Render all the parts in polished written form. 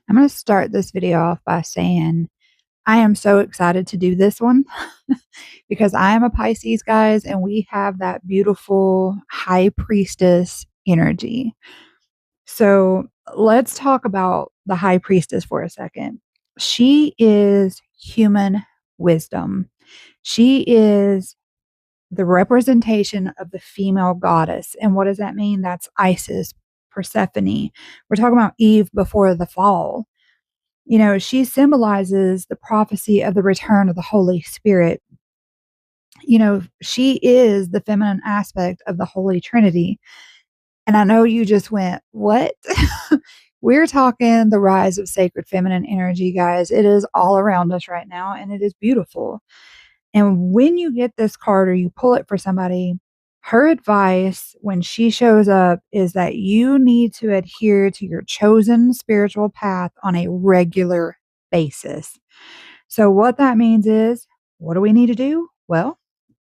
I'm going to start this video off by saying I am so excited to do this one because I am a Pisces, guys, and we have that beautiful high priestess energy. So let's talk about the high priestess for a second. She is human wisdom. She is the representation of the female goddess. And what does that mean? That's Isis, Persephone. We're talking about Eve before the fall. She symbolizes the prophecy of the return of the Holy Spirit. She is the feminine aspect of the Holy Trinity. And I know you just went, what? We're talking the rise of sacred feminine energy, guys. It is all around us right now, and it is beautiful. And when you get this card or you pull it for somebody, her advice when she shows up is that you need to adhere to your chosen spiritual path on a regular basis. So, what that means is, what do we need to do? Well,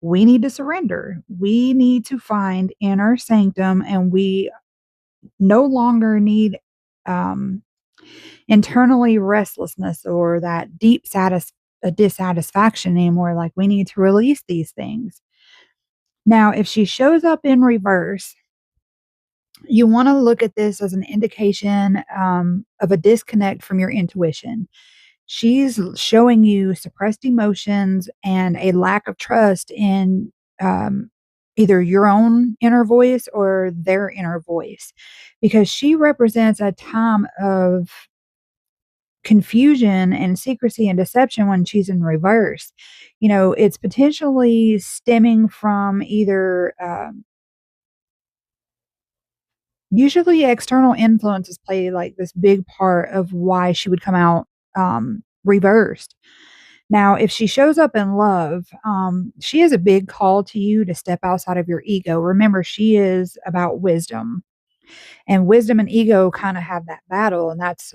we need to surrender. We need to find inner sanctum, and we no longer need um, internally restlessness or that deep dissatisfaction anymore. Like, we need to release these things. Now, if she shows up in reverse, you want to look at this as an indication of a disconnect from your intuition. She's showing you suppressed emotions and a lack of trust in either your own inner voice or their inner voice, because she represents a time of confusion and secrecy and deception when she's in reverse. It's potentially stemming from either usually external influences play like this big part of why she would come out reversed. Now, if she shows up in love, she has a big call to you to step outside of your ego. Remember, she is about wisdom, and wisdom and ego kind of have that battle, and that's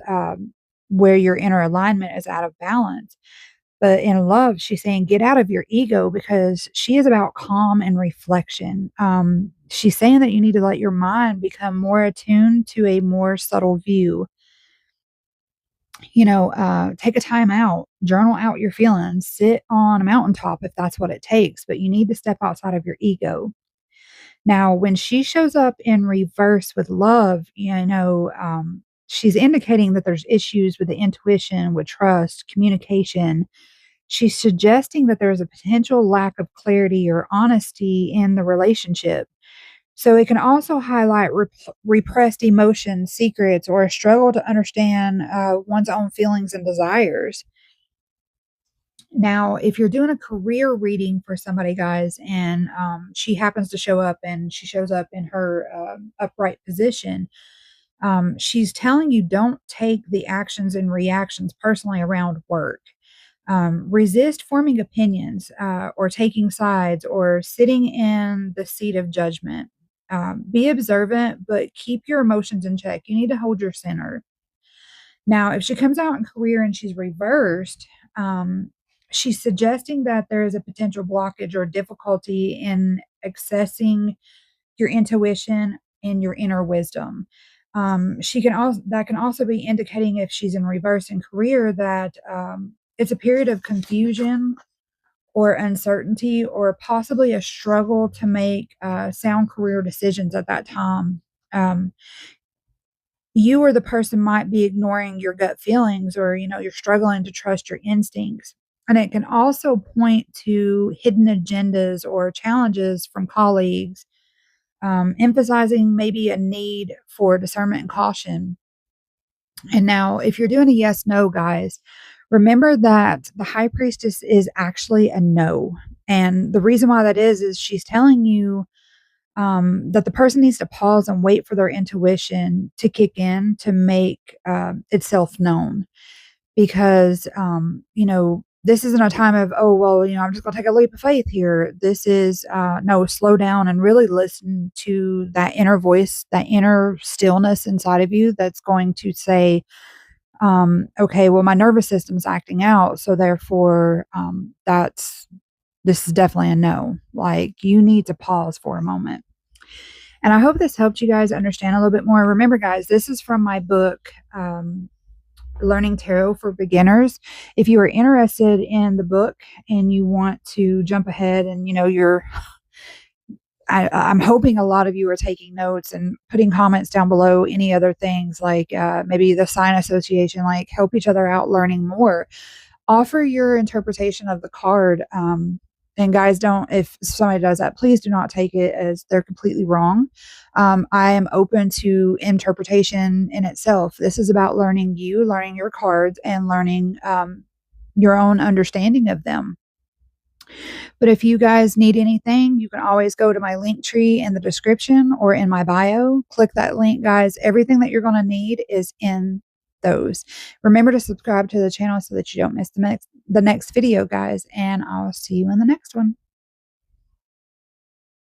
where your inner alignment is out of balance. But in love, she's saying, get out of your ego, because she is about calm and reflection. She's saying that you need to let your mind become more attuned to a more subtle view. Take a time out, journal out your feelings, sit on a mountaintop if that's what it takes, but you need to step outside of your ego. Now, when she shows up in reverse with love, she's indicating that there's issues with the intuition, with trust, communication. She's suggesting that there's a potential lack of clarity or honesty in the relationship. So it can also highlight repressed emotions, secrets, or a struggle to understand one's own feelings and desires. Now, if you're doing a career reading for somebody, guys, and she happens to show up and she shows up in her upright position, she's telling you don't take the actions and reactions personally around work. Resist forming opinions or taking sides or sitting in the seat of judgment. Be observant, but keep your emotions in check. You need to hold your center. Now, if she comes out in career and she's reversed, she's suggesting that there is a potential blockage or difficulty in accessing your intuition and your inner wisdom. She can also that can also be indicating, if she's in reverse in career, that it's a period of confusion or uncertainty, or possibly a struggle to make sound career decisions at that time. Um, you or the person might be ignoring your gut feelings, or you're struggling to trust your instincts. And it can also point to hidden agendas or challenges from colleagues, emphasizing maybe a need for discernment and caution. And now, if you're doing a yes no, guys, remember that the high priestess is actually a no. And the reason why that is she's telling you that the person needs to pause and wait for their intuition to kick in to make itself known. Because, this isn't a time of, oh, well, I'm just going to take a leap of faith here. This is, no, slow down and really listen to that inner voice, that inner stillness inside of you that's going to say, okay, well, my nervous system's acting out. So therefore, this is definitely a no. Like, you need to pause for a moment. And I hope this helped you guys understand a little bit more. Remember, guys, this is from my book, Learning Tarot for Beginners. If you are interested in the book and you want to jump ahead and, I'm hoping a lot of you are taking notes and putting comments down below, any other things like maybe the sign association, like help each other out learning more. Offer your interpretation of the card. And guys, don't, if somebody does that, please do not take it as they're completely wrong. I am open to interpretation in itself. This is about learning you, learning your cards, and learning your own understanding of them. But if you guys need anything, you can always go to my link tree in the description or in my bio. Click that link, guys. Everything that you're going to need is in those. Remember to subscribe to the channel so that you don't miss the next video, guys. And I'll see you in the next one.